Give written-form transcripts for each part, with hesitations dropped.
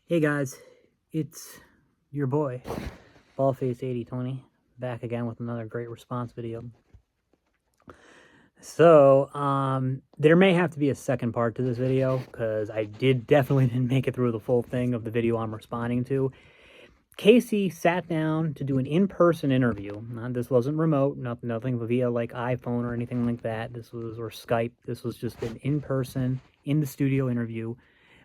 Hey guys, it's your boy, Ballface8020, back again with another great response video. So, there may have to be a second part to this video, because I definitely didn't make it through the full thing of the video I'm responding to. Casey sat down to do an in-person interview. This wasn't remote, nothing via like iPhone or anything like that. Or Skype. This was just an in-person, in the studio interview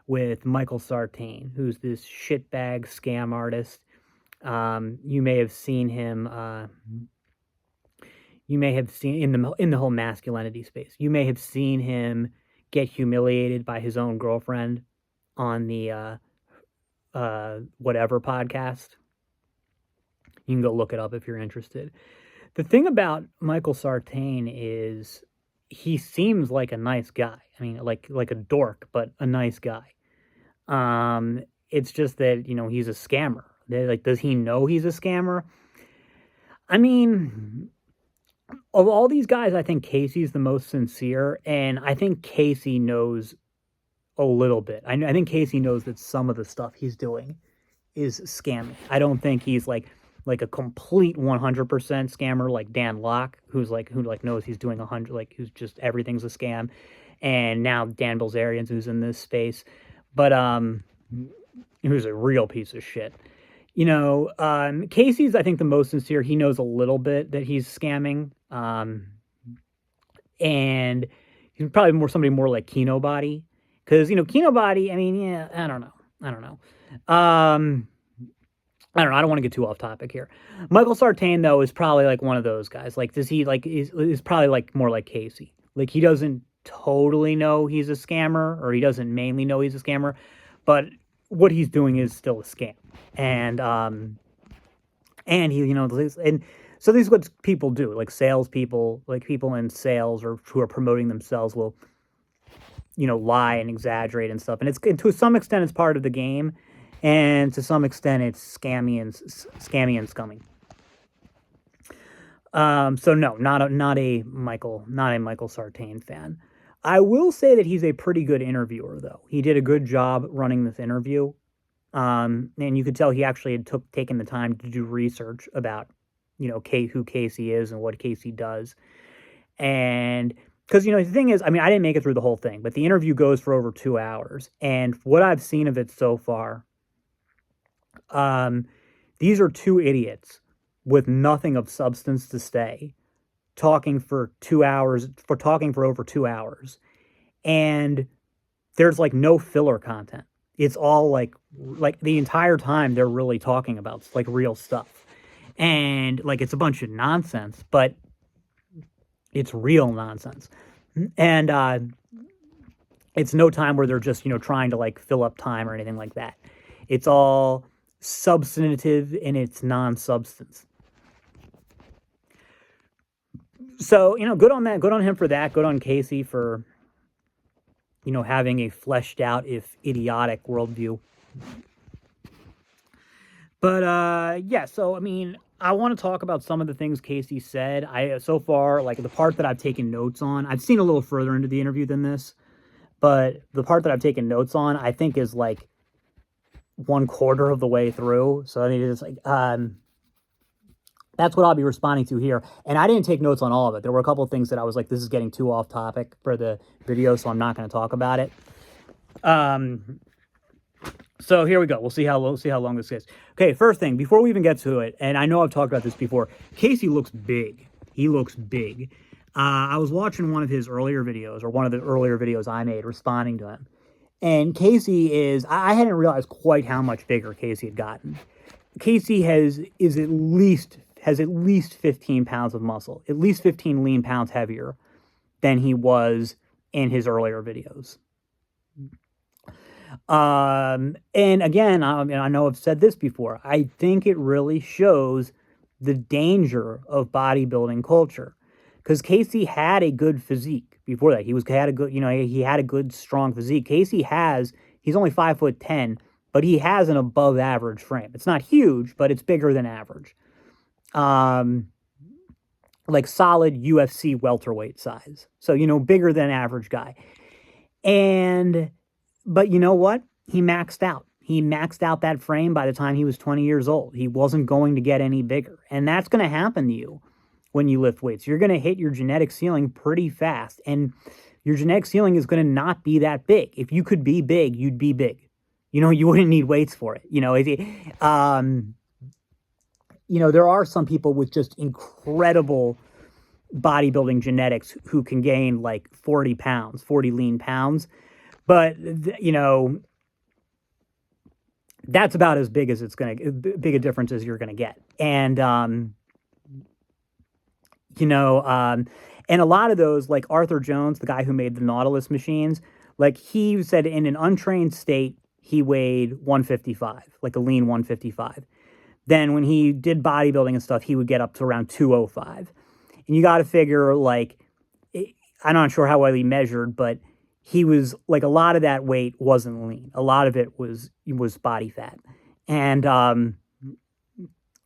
with Michael Sartain, who's this shitbag scam artist. You may have seen him. You may have seen in the whole masculinity space. You may have seen him get humiliated by his own girlfriend on the whatever podcast. You can go look it up if you're interested. The thing about Michael Sartain is he seems like a nice guy. I mean, like a dork, but a nice guy. It's just that, he's a scammer. Like, does he know he's a scammer? I mean, of all these guys, I think Casey's the most sincere, and I think Casey knows a little bit. I think Casey knows that some of the stuff he's doing is scamming. I don't think he's like a complete 100% scammer like Dan Locke, who knows he's doing 100, who's just everything's a scam, and now Dan Bilzerian's who's in this space. But he was a real piece of shit. Casey's, I think, the most sincere. He knows a little bit that he's scamming. And he's probably somebody more like Kino Body. Because, Kino Body, I mean, yeah, I don't know. I don't know. I don't want to get too off topic here. Michael Sartain, though, is probably like one of those guys. Like, does he is probably like more like Casey. Like, he doesn't totally know he's a scammer, or he doesn't mainly know he's a scammer, but what he's doing is still a scam. And he, and so this is what people do, like salespeople, like people in sales or who are promoting themselves will, lie and exaggerate and stuff. And it's, to some extent, it's part of the game, and to some extent, it's scammy and scummy. So no, not a Michael Sartain fan. I will say that he's a pretty good interviewer, though. He did a good job running this interview. And you could tell he actually had taken the time to do research about, who Casey is and what Casey does. And because, the thing is, I mean, I didn't make it through the whole thing, but the interview goes for over 2 hours. And what I've seen of it so far, these are two idiots with nothing of substance to say, talking for over 2 hours. And there's like no filler content. It's all like the entire time they're really talking about like real stuff. And like, it's a bunch of nonsense, but it's real nonsense. And it's no time where they're just, trying to like fill up time or anything like that. It's all substantive in its non-substance. So, good on that. Good on him for that. Good on Casey for, having a fleshed out, if idiotic, worldview. But, yeah, so, I mean, I want to talk about some of the things Casey said. So far, like, the part that I've taken notes on, I've seen a little further into the interview than this, but the part that I've taken notes on, I think is, like, 1/4 of the way through. So, I mean, it's like, that's what I'll be responding to here. And I didn't take notes on all of it. There were a couple of things that I was like, this is getting too off topic for the video, so I'm not going to talk about it. So here we go. We'll see how long this is. Okay, first thing, before we even get to it, and I know I've talked about this before, Casey looks big. He looks big. I was watching one of his earlier videos, or one of the earlier videos I made responding to him. And Casey is, I hadn't realized quite how much bigger Casey had gotten. Casey has at least 15 pounds of muscle, at least 15 lean pounds heavier than he was in his earlier videos. And again, I know I've said this before, I think it really shows the danger of bodybuilding culture, because Casey had a good physique before that. He had a good, strong physique. Casey he's only 5'10", but he has an above average frame. It's not huge, but it's bigger than average. Like solid UFC welterweight size. So, bigger than average guy. But you know what? He maxed out. he maxed out that frame by the time he was 20 years old. He wasn't going to get any bigger. And that's going to happen to you when you lift weights. You're going to hit your genetic ceiling pretty fast. And your genetic ceiling is going to not be that big. If you could be big, you'd be big. You know, you wouldn't need weights for it. You know, there are some people with just incredible bodybuilding genetics who can gain like 40 pounds, 40 lean pounds. But, that's about as big as big a difference as you're going to get. And, and a lot of those, like Arthur Jones, the guy who made the Nautilus machines, like he said in an untrained state, he weighed 155, like a lean 155. Then when he did bodybuilding and stuff, he would get up to around 205. And you got to figure, like, I'm not sure how well he measured, but he was like, a lot of that weight wasn't lean. A lot of it was body fat. And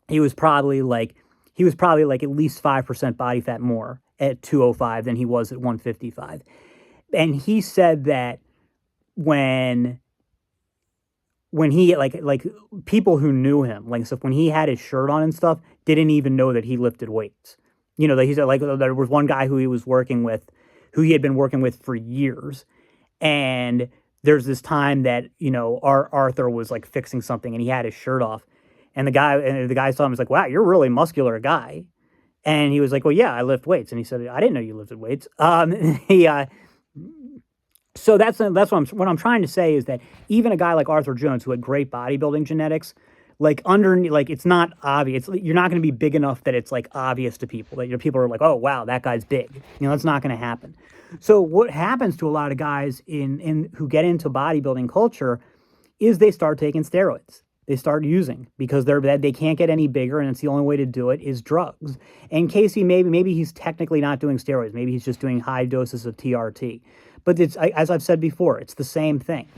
he was probably like at least 5% body fat more at 205 than he was at 155. And he said that when he like people who knew him, like stuff, when he had his shirt on and stuff, didn't even know that he lifted weights. You know, he said like there was one guy who he was working with, who he had been working with for years. And there's this time that, Arthur was like fixing something and he had his shirt off. And the guy saw him, was like, wow, you're a really muscular guy. And he was like, well, yeah, I lift weights. And he said, I didn't know you lifted weights. So that's what I'm trying to say is that even a guy like Arthur Jones, who had great bodybuilding genetics, like it's not obvious. You're not going to be big enough that it's like obvious to people that people are like, oh wow, that guy's big. That's not going to happen. So what happens to a lot of guys in who get into bodybuilding culture is they start taking steroids. They start using because they can't get any bigger, and it's the only way to do it is drugs. And Casey, maybe he's technically not doing steroids. Maybe he's just doing high doses of TRT. But it's, as I've said before, it's the same thing.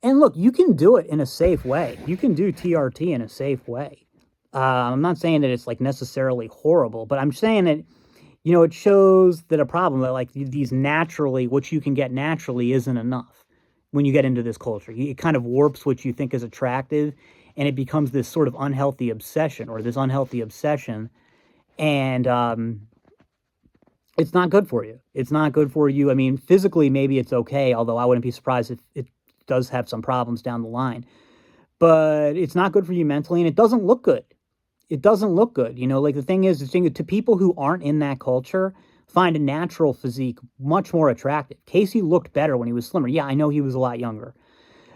And look, you can do it in a safe way. You can do TRT in a safe way. I'm not saying that it's like necessarily horrible, but I'm saying that, it shows that a problem that like these naturally, what you can get naturally isn't enough when you get into this culture. It kind of warps what you think is attractive, and it becomes this sort of unhealthy obsession. And it's not good for you. It's not good for you. I mean, physically, maybe it's okay, although I wouldn't be surprised if it does have some problems down the line. But it's not good for you mentally, and it doesn't look good. It doesn't look good. Like the thing is, to people who aren't in that culture, find a natural physique much more attractive. Casey looked better when he was slimmer. Yeah, I know he was a lot younger.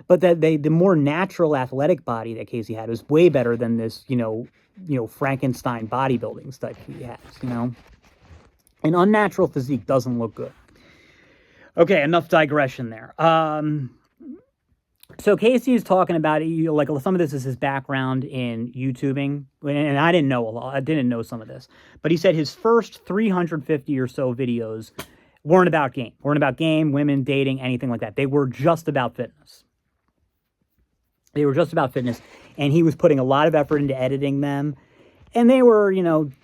But the more natural athletic body that Casey had was way better than this, Frankenstein bodybuilding stuff he has, An unnatural physique doesn't look good. Okay, enough digression there. So Casey is talking about, like some of this is his background in YouTubing, and I didn't know a lot. I didn't know some of this, but he said his first 350 or so videos weren't about game, women, dating, anything like that. They were just about fitness. And he was putting a lot of effort into editing them, and they were,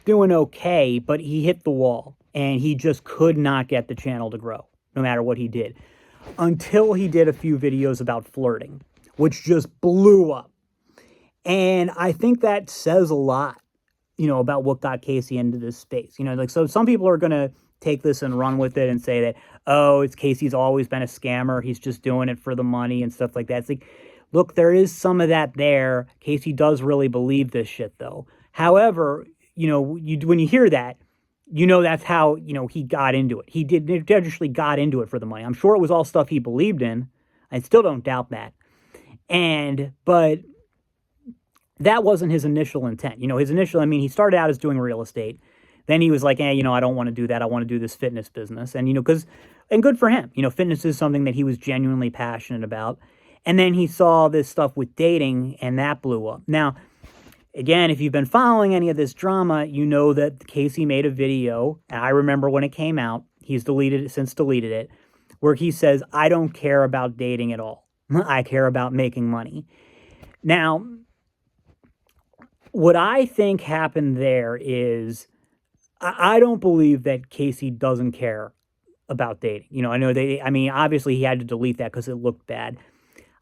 doing okay, but he hit the wall, and he just could not get the channel to grow, no matter what he did. Until he did a few videos about flirting, which just blew up. And I think that says a lot, about what got Casey into this space. So some people are going to take this and run with it and say that, oh, Casey's always been a scammer. He's just doing it for the money and stuff like that. It's like, look, there is some of that there. Casey does really believe this shit, though. However, when you hear that, that's how, he got into it. He actually got into it for the money. I'm sure it was all stuff he believed in. I still don't doubt that. But that wasn't his initial intent. He started out as doing real estate. Then he was like, I don't want to do that. I want to do this fitness business. And, and good for him. Fitness is something that he was genuinely passionate about. And then he saw this stuff with dating, and that blew up. Now, again, if you've been following any of this drama, you know that Casey made a video, and I remember when it came out, he's since deleted it, where he says, I don't care about dating at all. I care about making money. Now, what I think happened there is, I don't believe that Casey doesn't care about dating. I know obviously he had to delete that because it looked bad.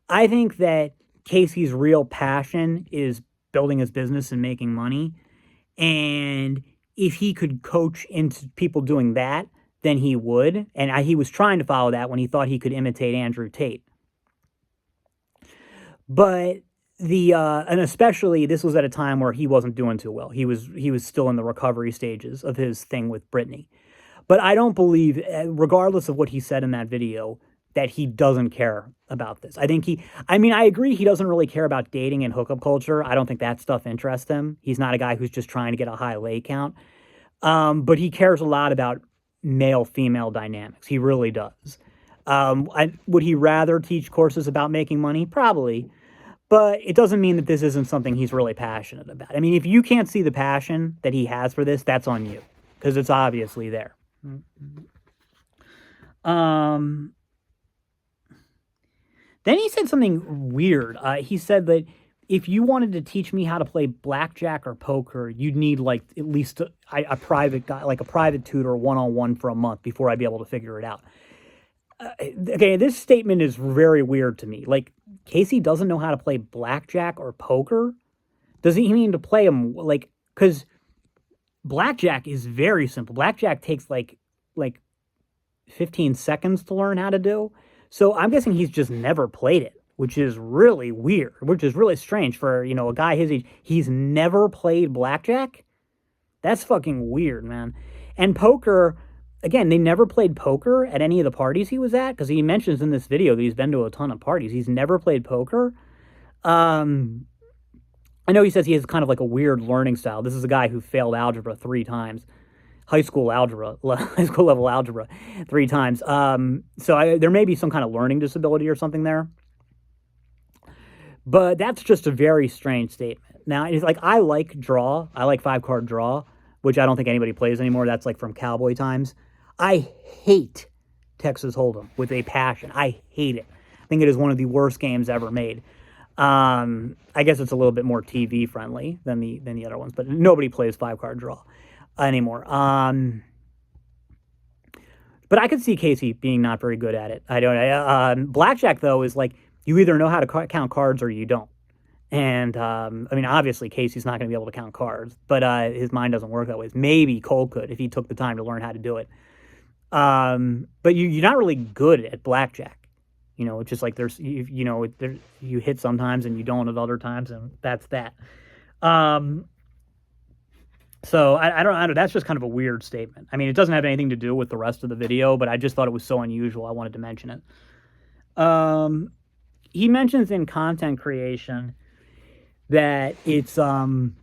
I think that Casey's real passion is building his business and making money. And if he could coach into people doing that, then he would. And he was trying to follow that when he thought he could imitate Andrew Tate. But and especially this was at a time where he wasn't doing too well. He was still in the recovery stages of his thing with Britney. But I don't believe, regardless of what he said in that video, that he doesn't care about this. I think I agree he doesn't really care about dating and hookup culture. I don't think that stuff interests him. He's not a guy who's just trying to get a high lay count. But he cares a lot about male-female dynamics. He really does. Would he rather teach courses about making money? Probably. But it doesn't mean that this isn't something he's really passionate about. I mean, if you can't see the passion that he has for this, that's on you, because it's obviously there. Then he said something weird. He said that if you wanted to teach me how to play blackjack or poker, you'd need like at least a private guy, like a private tutor, one-on-one for a month before I'd be able to figure it out. Okay, this statement is very weird to me. Like, Casey doesn't know how to play blackjack or poker? Does he mean to play them, like, because blackjack is very simple. Blackjack takes like 15 seconds to learn how to do. So I'm guessing he's just never played it, which is really weird, which is really strange for, a guy his age. He's never played blackjack? That's fucking weird, man. And poker, again, they never played poker at any of the parties he was at, because he mentions in this video that he's been to a ton of parties. He's never played poker. I know he says he has kind of like a weird learning style. This is a guy who failed algebra 3 times. High school level algebra 3 times. So there may be some kind of learning disability or something there. But that's just a very strange statement. Now, it's like, I like draw. I like 5-card draw, which I don't think anybody plays anymore. That's like from cowboy times. I hate Texas Hold'em with a passion. I hate it. I think it is one of the worst games ever made. I guess it's a little bit more TV friendly than the other ones, but nobody plays 5-card draw anymore. But I could see Casey being not very good at it. I don't. Blackjack, though, is like, you either know how to count cards or you don't. And obviously Casey's not going to be able to count cards, but his mind doesn't work that way. Maybe Cole could if he took the time to learn how to do it. But you're not really good at blackjack. It's just like you hit sometimes and you don't at other times, and that's that. So I don't. That's just kind of a weird statement. I mean, it doesn't have anything to do with the rest of the video, but I just thought it was so unusual. I wanted to mention it. He mentions in content creation that it's in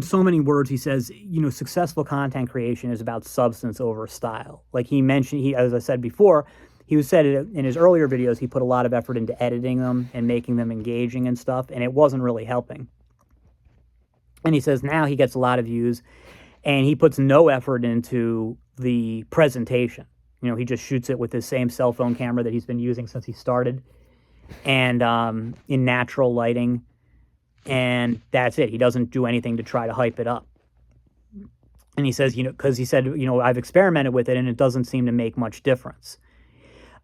so many words. He says, successful content creation is about substance over style. Like he mentioned, as I said before, he said in his earlier videos, he put a lot of effort into editing them and making them engaging and stuff, and it wasn't really helping. And he says now he gets a lot of views, and he puts no effort into the presentation. He just shoots it with his same cell phone camera that he's been using since he started, and in natural lighting, and that's it. He doesn't do anything to try to hype it up. And he says, because he said, I've experimented with it, and it doesn't seem to make much difference.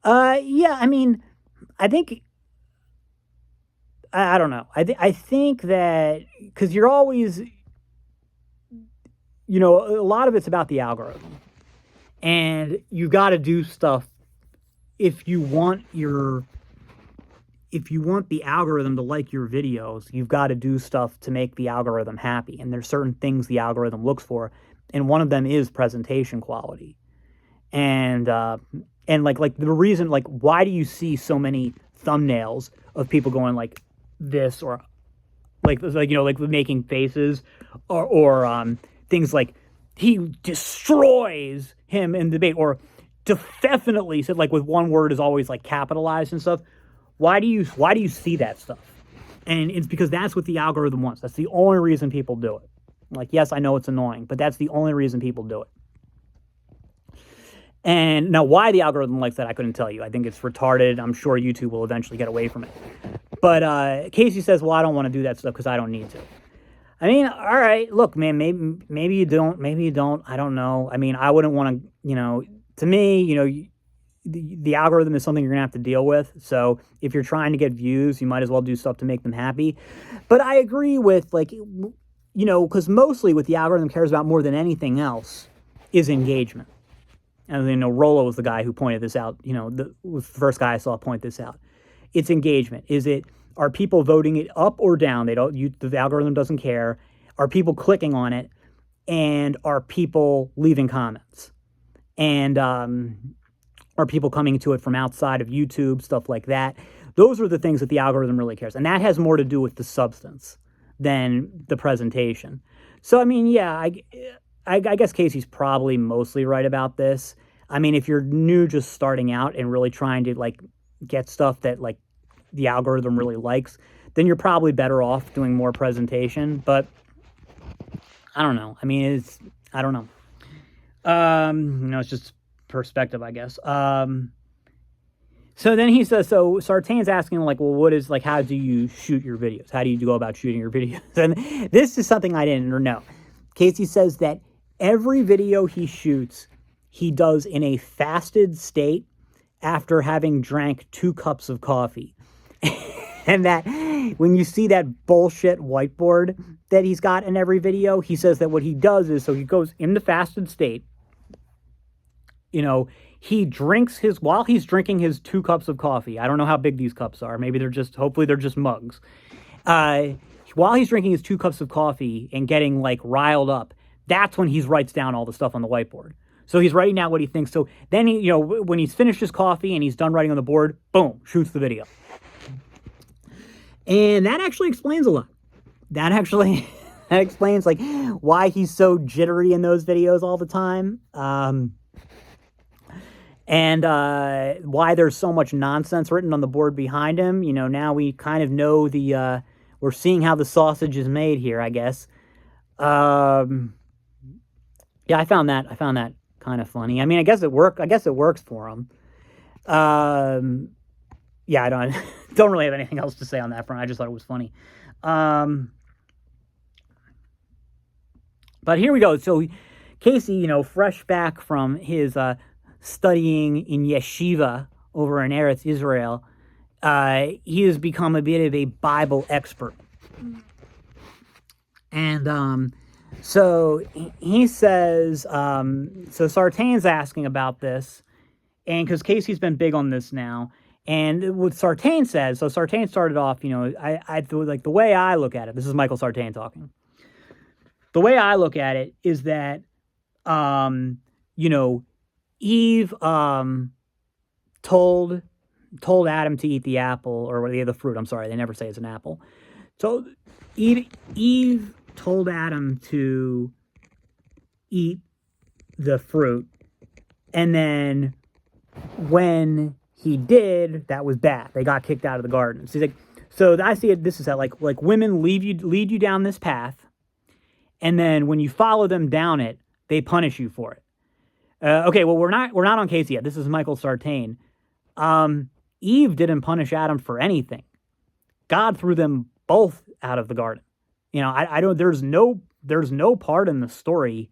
Yeah, I think, I don't know. I think that, because you're always, a lot of it's about the algorithm. And you got to do stuff if you want the algorithm to like your videos, you've got to do stuff to make the algorithm happy. And there's certain things the algorithm looks for, and one of them is presentation quality. And like the reason, like, why do you see so many thumbnails of people going like this, or like making faces, or things like he destroys him in debate, or definitely said, like, with one word is always like capitalized and stuff. Why do you see that stuff? And it's because that's what the algorithm wants. That's the only reason people do it. Like, yes, I know it's annoying, but that's the only reason people do it. And now why the algorithm likes that, I couldn't tell you. I think it's retarded. I'm sure YouTube will eventually get away from it. But Casey says, well, I don't want to do that stuff because I don't need to. I mean, all right, look, man, maybe you don't, I don't know. I mean, I wouldn't want to, to me, the algorithm is something you're going to have to deal with. So if you're trying to get views, you might as well do stuff to make them happy. But I agree with, like, because mostly what the algorithm cares about more than anything else is engagement. And, Rollo was the guy who pointed this out, was the first guy I saw point this out. It's engagement. Are people voting it up or down? The algorithm doesn't care. Are people clicking on it? And are people leaving comments? And are people coming to it from outside of YouTube, stuff like that? Those are the things that the algorithm really cares. And that has more to do with the substance than the presentation. So, I mean, yeah, I guess Casey's probably mostly right about this. I mean, if you're new, just starting out and really trying to, like, get stuff that, like, the algorithm really likes, then you're probably better off doing more presentation. But I don't know. I mean, I don't know. It's just perspective, I guess. So then he says, so Sartain's asking, like, well, how do you shoot your videos? How do you go about shooting your videos? And this is something I didn't know. Casey says that every video he shoots, he does in a fasted state after having drank 2 cups of coffee. And that when you see that bullshit whiteboard that he's got in every video, he says that what he does is, so he goes in the fasted state, he drinks while he's drinking his 2 cups of coffee. I don't know how big these cups are. Maybe hopefully they're just mugs. While he's drinking his 2 cups of coffee and getting, like, riled up, that's when he writes down all the stuff on the whiteboard. So he's writing down what he thinks. So then when he's finished his coffee and he's done writing on the board, boom, shoots the video. And that actually explains a lot. That explains, like, why he's so jittery in those videos all the time. And why there's so much nonsense written on the board behind him. Now we kind of know we're seeing how the sausage is made here, I guess. Yeah, I found that kind of funny. I mean, I guess it works for him. Yeah, I don't really have anything else to say on that front. I just thought it was funny. But here we go. So Casey, fresh back from his studying in yeshiva over in Eretz Israel, he has become a bit of a Bible expert. And so he says, so Sartain's asking about this, and because Casey's been big on this now, and what Sartain says, so Sartain started off, I like, the way I look at it, this is Michael Sartain talking. The way I look at it is that, Eve told Adam to eat the apple, or the fruit. I'm sorry, they never say it's an apple. So Eve told Adam to eat the fruit, and then when he did, that was bad. They got kicked out of the garden. So he's like, so I see it. This is how like women lead you down this path, and then when you follow them down it, they punish you for it. Okay, well, we're not on Casey yet. This is Michael Sartain. Eve didn't punish Adam for anything. God threw them both out of the garden. I don't. There's no part in the story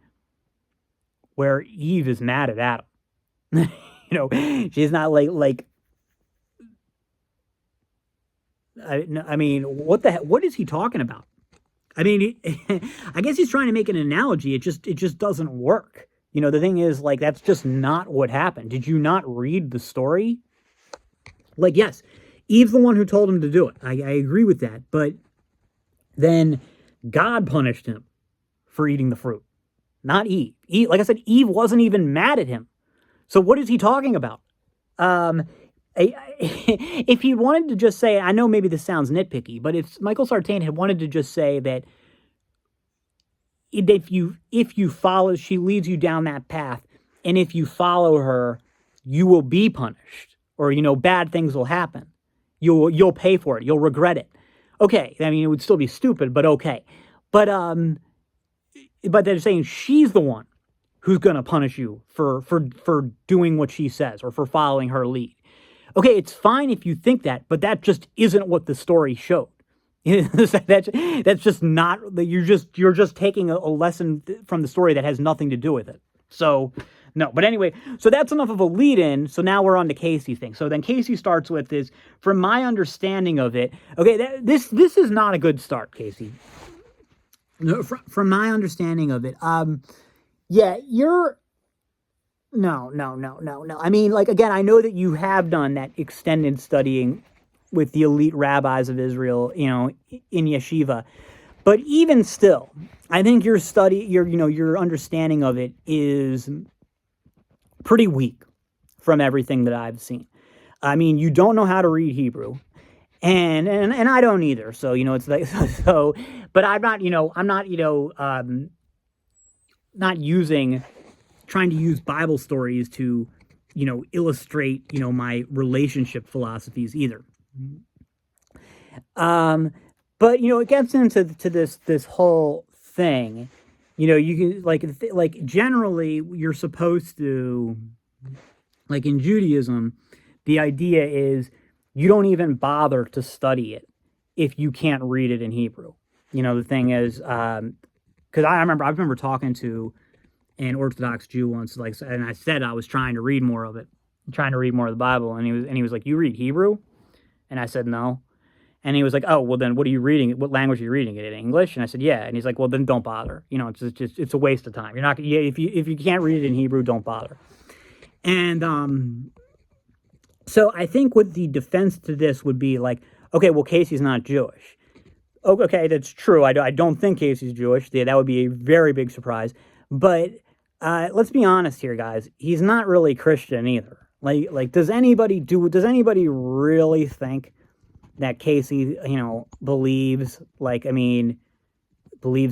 where Eve is mad at Adam. She's not like. I mean, what is he talking about? I mean, I guess he's trying to make an analogy. It just doesn't work. The thing is, like, that's just not what happened. Did you not read the story? Like, yes, Eve's the one who told him to do it. I agree with that. But then God punished him for eating the fruit, not Eve. Like I said, Eve wasn't even mad at him. So what is he talking about? If he wanted to just say, I know maybe this sounds nitpicky, but if Michael Sartain had wanted to just say that if you follow, she leads you down that path, and if you follow her, you will be punished, or bad things will happen. You'll pay for it. You'll regret it. Okay, I mean, it would still be stupid, but okay. But they're saying she's the one who's going to punish you for doing what she says or for following her lead. Okay, it's fine if you think that, but that just isn't what the story showed. That's just not. You're just taking a lesson from the story that has nothing to do with it. So No, but anyway, so that's enough of a lead-in. So now we're on to Casey's thing. So then Casey starts with this, from my understanding of it. Okay, this is not a good start, Casey. No, from my understanding of it, yeah, you're no. I mean, like, again, I know that you have done that extended studying with the elite rabbis of Israel, in yeshiva, but even still, I think your understanding of it is pretty weak from everything that I've seen. I mean, you don't know how to read Hebrew, and I don't either. So, it's like, so, but I'm not, not trying to use Bible stories to, illustrate, my relationship philosophies either. But, it gets into this whole thing. You can, like generally you're supposed to, like in Judaism, the idea is you don't even bother to study it if you can't read it in Hebrew. The thing is, because I remember talking to an Orthodox Jew once, and I said I was trying to read more of it, trying to read more of the Bible, and he was like, "You read Hebrew?" And I said, "No." And he was like, "Oh, well then what are you reading? What language are you reading it in? English?" And I said, "Yeah." And he's like, "Well then don't bother. It's a waste of time. You're not if you can't read it in Hebrew, don't bother." And so I think what the defense to this would be like, okay, well Casey's not Jewish. Okay, that's true. I don't think Casey's Jewish. Yeah, that would be a very big surprise. But let's be honest here, guys. He's not really Christian either. Like does anybody really think that Casey, believes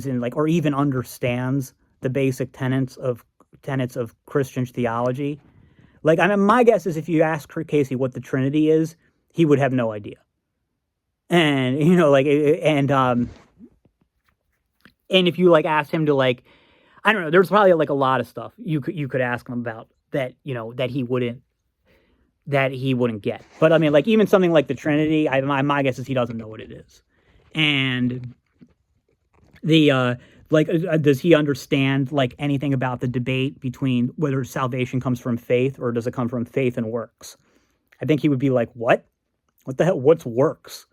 in or even understands the basic tenets of Christian theology? Like, I mean, my guess is if you ask Casey what the Trinity is, he would have no idea. And and if you ask him to I don't know, there's probably a lot of stuff you could ask him about that that he wouldn't get. But I mean, even something like the Trinity, my guess is he doesn't know what it is. And the does he understand anything about the debate between whether salvation comes from faith or does it come from faith and works? I think he would be like, what the hell? What's works?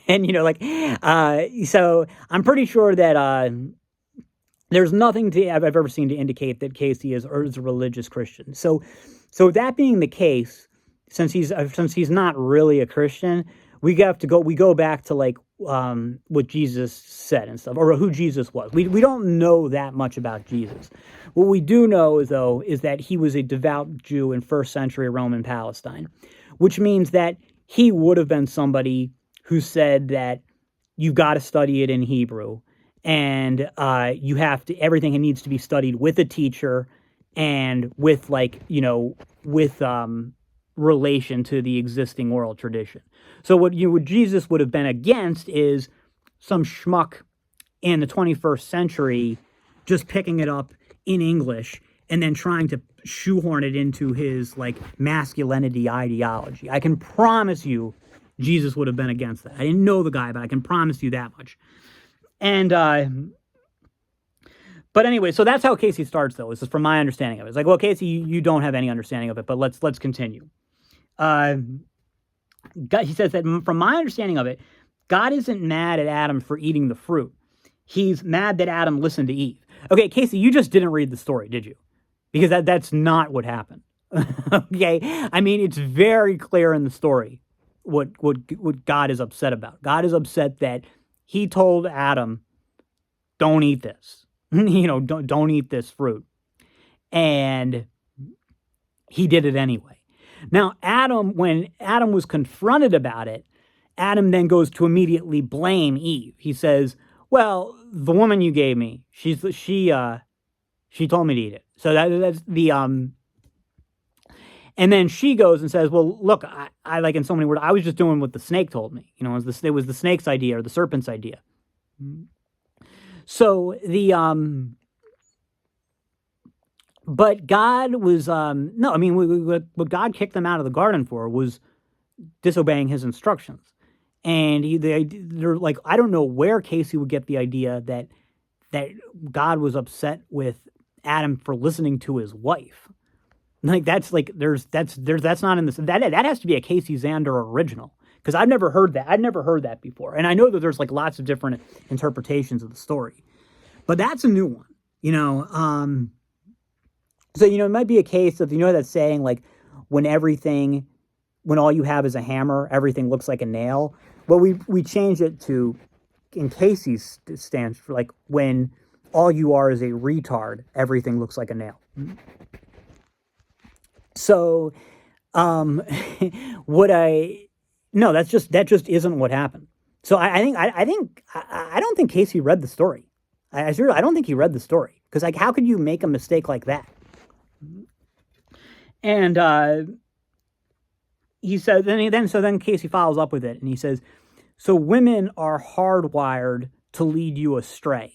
And so I'm pretty sure that there's nothing I've ever seen to indicate that Casey is a religious Christian. So that being the case, since he's not really a Christian, we go back to what Jesus said and stuff, or who Jesus was. We don't know that much about Jesus. What we do know is that he was a devout Jew in first century Roman Palestine, which means that he would have been somebody who said that you've got to study it in Hebrew, and you have to, everything needs to be studied with a teacher and with relation to the existing oral tradition. So what Jesus would have been against is some schmuck in the 21st century just picking it up in English and then trying to shoehorn it into his masculinity ideology. I can promise you Jesus would have been against that. I didn't know the guy, but I can promise you that much. And but anyway, so that's how Casey starts, though. This is from my understanding of it. It's like, well, Casey, you don't have any understanding of it, but let's continue. He says that from my understanding of it, God isn't mad at Adam for eating the fruit. He's mad that Adam listened to Eve. Okay, Casey, you just didn't read the story, did you? Because that's not what happened. Okay, I mean, it's very clear in the story what God is upset about. God is upset that he told Adam, "Don't eat this." Don't eat this fruit. And he did it anyway. Now, when Adam was confronted about it, Adam then goes to immediately blame Eve. He says, "Well, the woman you gave me, she told me to eat it." So that's the and then she goes and says, "Well, look, I like in so many words, I was just doing what the snake told me. It was the snake's idea or the serpent's idea." So but God was no, I mean, what God kicked them out of the garden for was disobeying his instructions, and they're like, I don't know where Casey would get the idea that God was upset with Adam for listening to his wife. Like that's not in this. That has to be a Casey Zander original, because I've never heard that. I've never heard that before, and I know that there's like lots of different interpretations of the story, but that's a new one. So it might be a case of that saying like when all you have is a hammer, everything looks like a nail. Well, we change it to, in Casey's stance, for like when all you are is a retard, everything looks like a nail. So, that just isn't what happened. So I don't think Casey read the story. I don't think he read the story, because like how could you make a mistake like that? And he said then Casey follows up with it, and he says, so women are hardwired to lead you astray.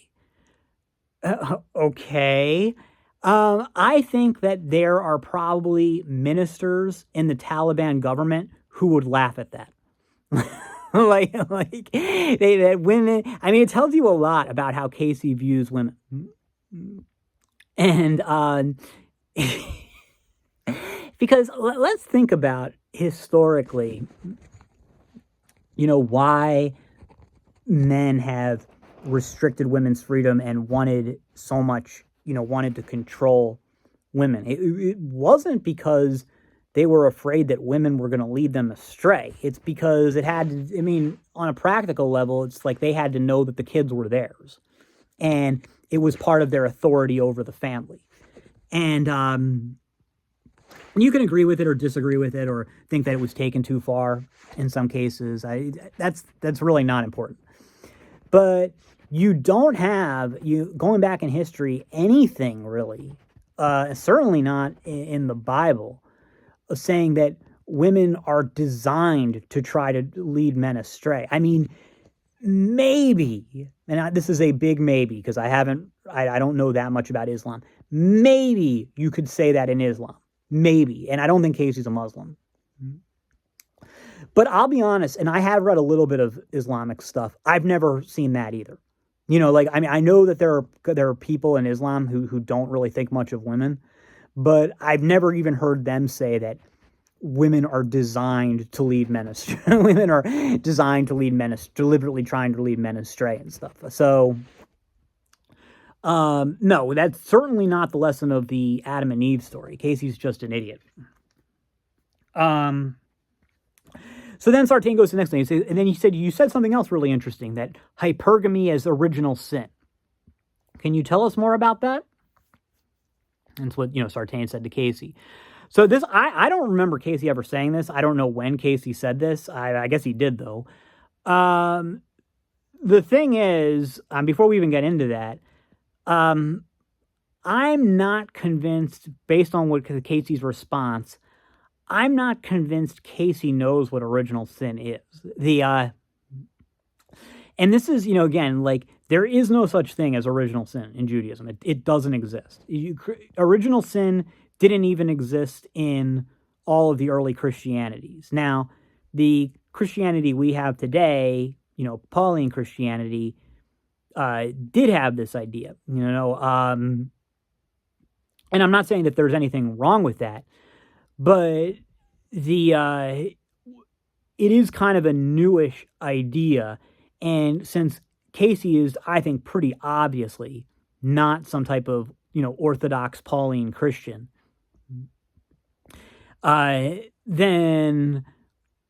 Okay. I think that there are probably ministers in the Taliban government who would laugh at that. That women, I mean, it tells you a lot about how Casey views women. And because let's think about historically, why men have restricted women's freedom and wanted to control women. It wasn't because they were afraid that women were going to lead them astray. It's because on a practical level, it's like they had to know that the kids were theirs, and it was part of their authority over the family. And you can agree with it or disagree with it or think that it was taken too far in some cases. That's really not important. But you don't have, going back in history, anything really, certainly not in the Bible, saying that women are designed to try to lead men astray. I mean, maybe, and this is a big maybe, because I don't know that much about Islam. Maybe you could say that in Islam. Maybe. And I don't think Casey's a Muslim. But I'll be honest, and I have read a little bit of Islamic stuff. I've never seen that either. I know that there are people in Islam who don't really think much of women, but I've never even heard them say that women are designed to lead men astray. Women are designed to lead men, deliberately trying to lead men astray and stuff. So, no, that's certainly not the lesson of the Adam and Eve story. Casey's just an idiot. So then Sartain goes to the next thing. And then you said something else really interesting, that hypergamy is original sin. Can you tell us more about that? That's what, Sartain said to Casey. So this, I don't remember Casey ever saying this. I don't know when Casey said this. I guess he did, though. The thing is, before we even get into that, I'm not convinced, based on Casey's response, I'm not convinced Casey knows what original sin is. And this is, again, like, there is no such thing as original sin in Judaism. It doesn't exist. Original sin didn't even exist in all of the early Christianities. Now, the Christianity we have today, Pauline Christianity, did have this idea, and I'm not saying that there's anything wrong with that, but it is kind of a newish idea. And since Casey is, I think, pretty obviously not some type of, Orthodox Pauline Christian, then,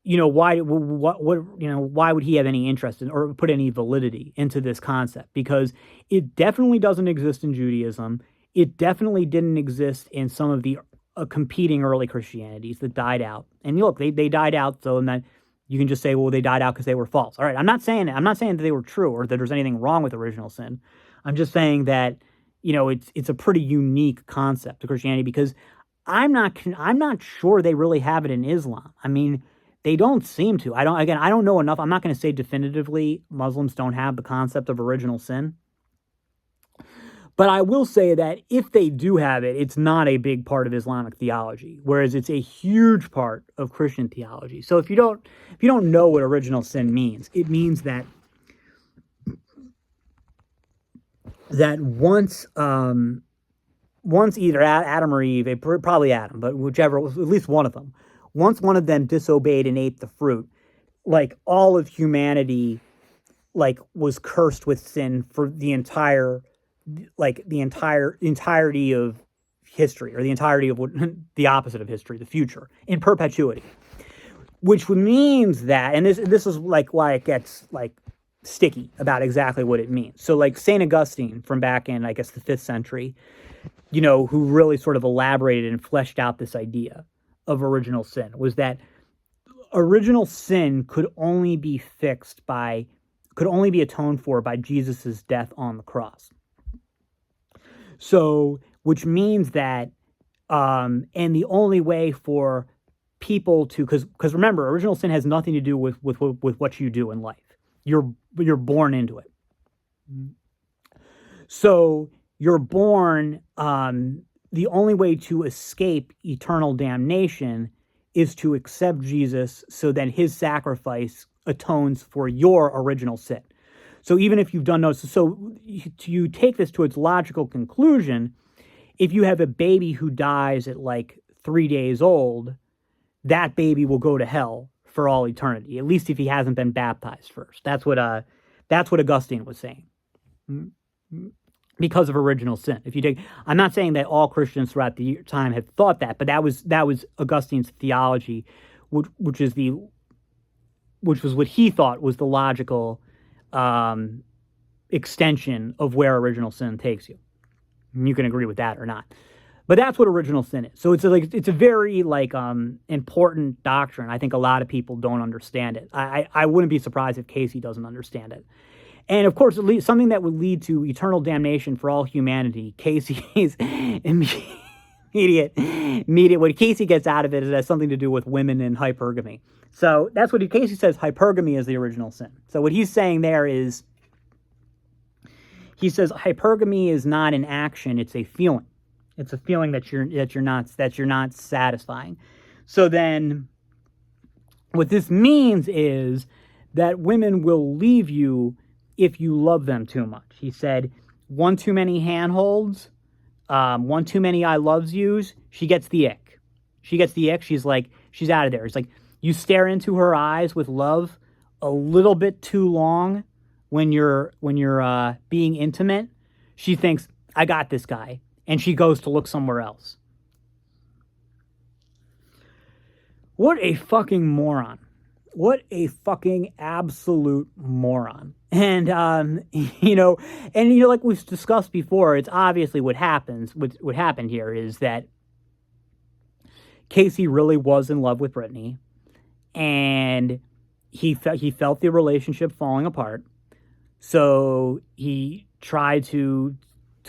why would he have any interest in or put any validity into this concept? Because it definitely doesn't exist in Judaism. It definitely didn't exist in some of the competing early Christianities that died out. And look, they died out, so that you can just say, well, they died out because they were false. All right, I'm not saying that they were true or that there's anything wrong with original sin. I'm just saying that, it's a pretty unique concept to Christianity, because I'm not sure they really have it in Islam. I mean, they don't seem to. I don't know enough. I'm not going to say definitively Muslims don't have the concept of original sin. But I will say that if they do have it, it's not a big part of Islamic theology, whereas it's a huge part of Christian theology. So if you don't know what original sin means, it means that once once either Adam or Eve, probably Adam, but whichever, at least one of them, once one of them disobeyed and ate the fruit, like all of humanity, like was cursed with sin for the entire, like the entirety of history, or the entirety of what the opposite of history, the future, in perpetuity. Which means that, and this is like why it gets like sticky about exactly what it means. So like St. Augustine from back in, I guess, the 5th century, you know, who really sort of elaborated and fleshed out this idea of original sin, was that original sin could only be atoned for by Jesus's death on the cross. So, which means that, and the only way for people to, because remember, original sin has nothing to do with what you do in life. You're born into it. So you're born. The only way to escape eternal damnation is to accept Jesus, so that his sacrifice atones for your original sin. So even if you've done no, so you take this to its logical conclusion, if you have a baby who dies at like 3 days old, that baby will go to hell for all eternity, at least if he hasn't been baptized first. That's what Augustine was saying. Because of original sin. If you take, I'm not saying that all Christians throughout the time had thought that, but that was Augustine's theology, which was what he thought was the logical extension of where original sin takes you. And you can agree with that or not, but that's what original sin is. So it's a very important doctrine. I think a lot of people don't understand it. I wouldn't be surprised if Casey doesn't understand it. And of course, something that would lead to eternal damnation for all humanity. Casey's immediate. What Casey gets out of it is it has something to do with women and hypergamy. So that's what Casey says. Hypergamy is the original sin. So what he's saying there is, he says hypergamy is not an action; it's a feeling. It's a feeling that you're not satisfying. So then, what this means is that women will leave you if you love them too much. He said, one too many handholds, one too many I loves yous, she gets the ick. She's out of there. It's like, you stare into her eyes with love a little bit too long when you're being intimate. She thinks, I got this guy. And she goes to look somewhere else. What a fucking moron. What a fucking absolute moron. And, like we've discussed before, it's obviously what happened here is that Casey really was in love with Brittany, and he felt the relationship falling apart. So he tried to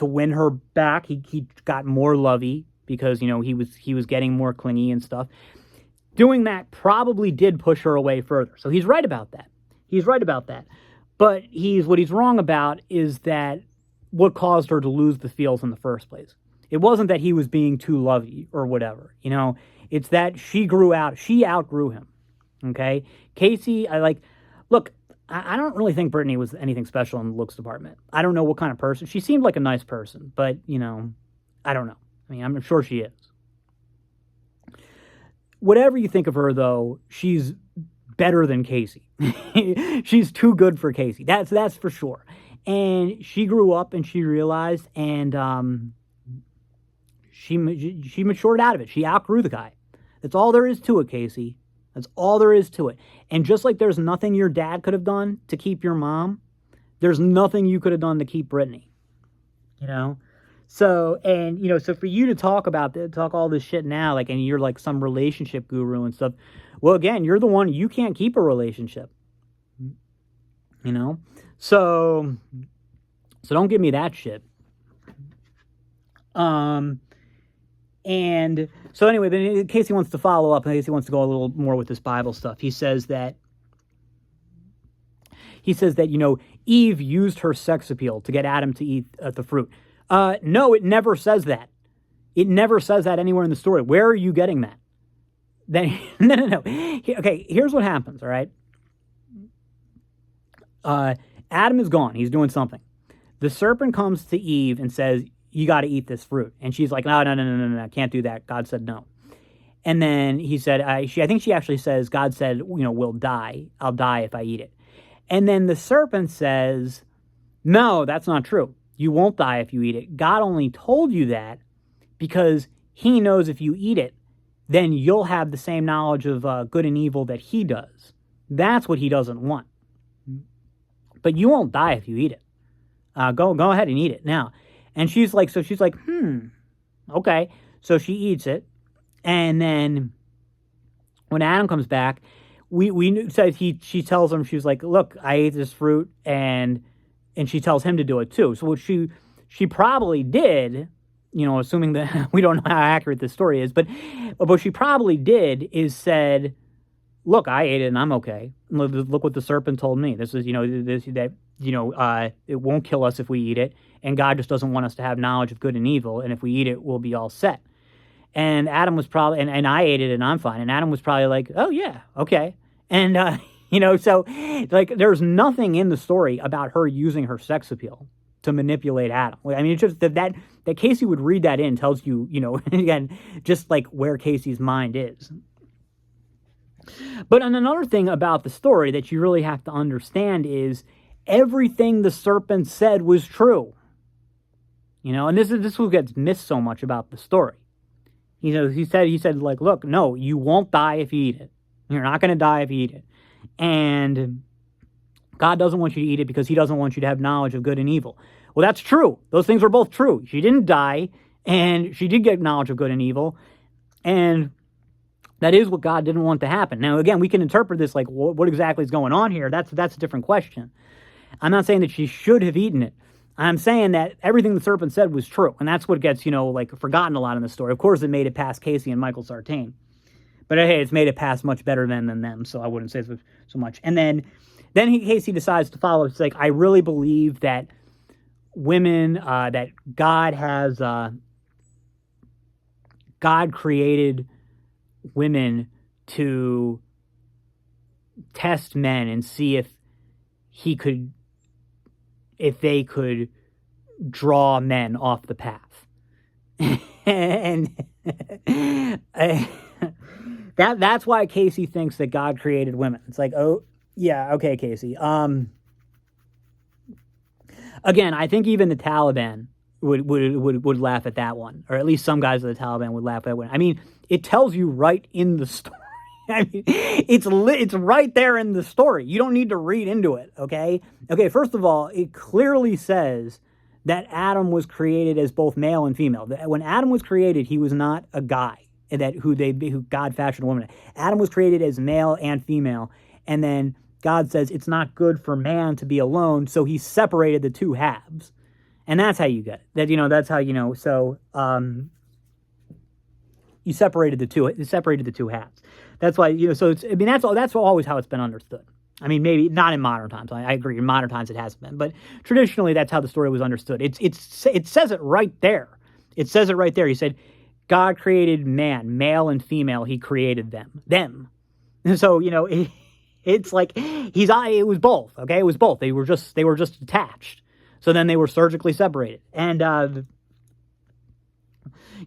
win her back. He got more lovey because, he was getting more clingy and stuff. Doing that probably did push her away further. So he's right about that. But what he's wrong about is that what caused her to lose the feels in the first place. It wasn't that he was being too lovey or whatever. It's that she outgrew him. Okay? Casey, I don't really think Brittany was anything special in the looks department. I don't know what kind of person. She seemed like a nice person, but, I don't know. I mean, I'm sure she is. Whatever you think of her, though, she's better than Casey. She's too good for Casey. That's for sure. And she grew up and she realized, and she matured out of it. She outgrew the guy. That's all there is to it, Casey. That's all there is to it. And just like there's nothing your dad could have done to keep your mom, there's nothing you could have done to keep Brittany. So, and, so for you to talk all this shit now, and you're like some relationship guru and stuff, well, again, you're the one, you can't keep a relationship. So don't give me that shit. And so anyway, but in case he wants to follow up, in case he wants to go a little more with this Bible stuff, he says that, Eve used her sex appeal to get Adam to eat the fruit. No, it never says that. It never says that anywhere in the story. Where are you getting that? No. Okay, here's what happens, all right? Adam is gone. He's doing something. The serpent comes to Eve and says, you got to eat this fruit. And she's like, no, no, no, no, no, no, can't do that. God said no. And then he said, I think she actually says, God said, we'll die. I'll die if I eat it. And then the serpent says, no, that's not true. You won't die if you eat it. God only told you that because he knows if you eat it, then you'll have the same knowledge of good and evil that he does. That's what he doesn't want. But you won't die if you eat it. Go ahead and eat it now. And she's like, okay. So she eats it. And then when Adam comes back, she tells him, she's like, look, I ate this fruit, and she tells him to do it too. So what she probably did, assuming that we don't know how accurate this story is, but what she probably did is said, look, I ate it and I'm okay. Look what the serpent told me. This is, it won't kill us if we eat it. And God just doesn't want us to have knowledge of good and evil. And if we eat it, we'll be all set. And Adam was probably, and I ate it and I'm fine. And Adam was probably like, oh yeah, okay. And, so like there's nothing in the story about her using her sex appeal to manipulate Adam. I mean, it's just that Casey would read that in tells you, again, just like where Casey's mind is. But another thing about the story that you really have to understand is everything the serpent said was true. And this is what gets missed so much about the story. He said like, look, no, you won't die if you eat it. You're not going to die if you eat it. And God doesn't want you to eat it because he doesn't want you to have knowledge of good and evil. Well, that's true. Those things were both true. She didn't die, and she did get knowledge of good and evil. And that is what God didn't want to happen. Now, again, we can interpret this like, what exactly is going on here? That's a different question. I'm not saying that she should have eaten it. I'm saying that everything the serpent said was true. And that's what gets, forgotten a lot in the story. Of course, it made it past Casey and Michael Sartain. But hey, it's made it past much better than them, so I wouldn't say so much. And then Casey decides to follow. It's like, I really believe that women, that God has, God created women to test men and see if they could draw men off the path. And that's why Casey thinks that God created women. It's like, oh yeah, okay, Casey. Again, I think even the Taliban would laugh at that one, or at least some guys of the Taliban would laugh at that one. I mean, it tells you right in the story. I mean, it's right there in the story. You don't need to read into it, okay? Okay, first of all, it clearly says that Adam was created as both male and female. When Adam was created, he was not a guy who God fashioned a woman. Adam was created as male and female, and then God says it's not good for man to be alone, so he separated the two halves. And that's how you get it. That's how so you separated the two halves. That's why, so it's, I mean, that's always how it's been understood. I mean, maybe not in modern times. I agree. In modern times, it hasn't been. But traditionally, that's how the story was understood. It says it right there. It says it right there. He said, God created man, male and female. He created them. And so, it's like it was both. Okay, it was both. They were just attached. So then they were surgically separated, and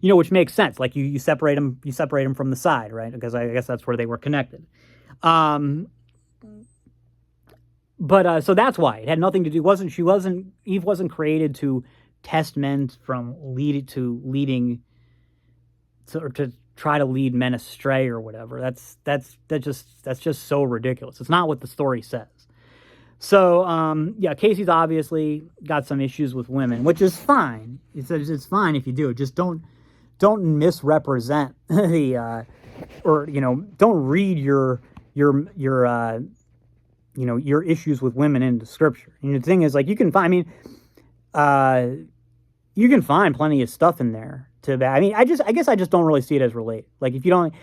which makes sense. Like you separate them from the side, right? Because I guess that's where they were connected. But so that's why it had nothing to do. Eve wasn't created to test men from leading to try to lead men astray or whatever. That's just so ridiculous. It's not what the story says. So Casey's obviously got some issues with women, which is fine. It's fine if you do. Just don't misrepresent the don't read your issues with women into scripture. And the thing is, like, you can find plenty of stuff in there I guess I just don't really see it as related. Like, if you don't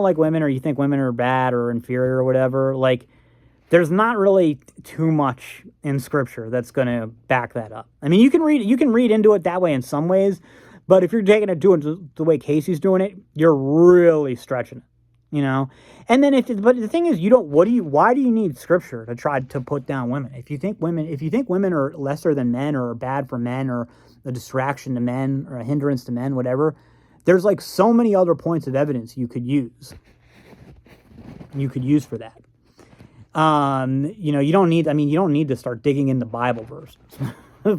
like women, or you think women are bad or inferior or whatever, like, there's not really too much in scripture that's going to back that up. I mean, you can read into it that way in some ways, but if you're taking it doing the way Casey's doing it, you're really stretching it. you know. And then but the thing is, why do you need scripture to try to put down women? If you think women are lesser than men, or are bad for men, or a distraction to men, or a hindrance to men, whatever, there's like so many other points of evidence you could use for that. You don't need to start digging into Bible verses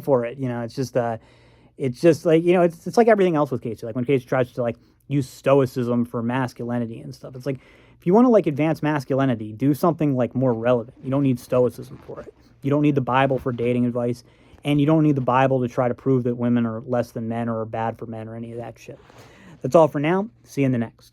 for it. It's just like, it's like everything else with Casey. Like when Casey tries to like use stoicism for masculinity and stuff, it's like, if you want to like advance masculinity, do something like more relevant. You don't need stoicism for it. You don't need the Bible for dating advice, and you don't need the Bible to try to prove that women are less than men, or are bad for men, or any of that shit. That's all for now. See you in the next.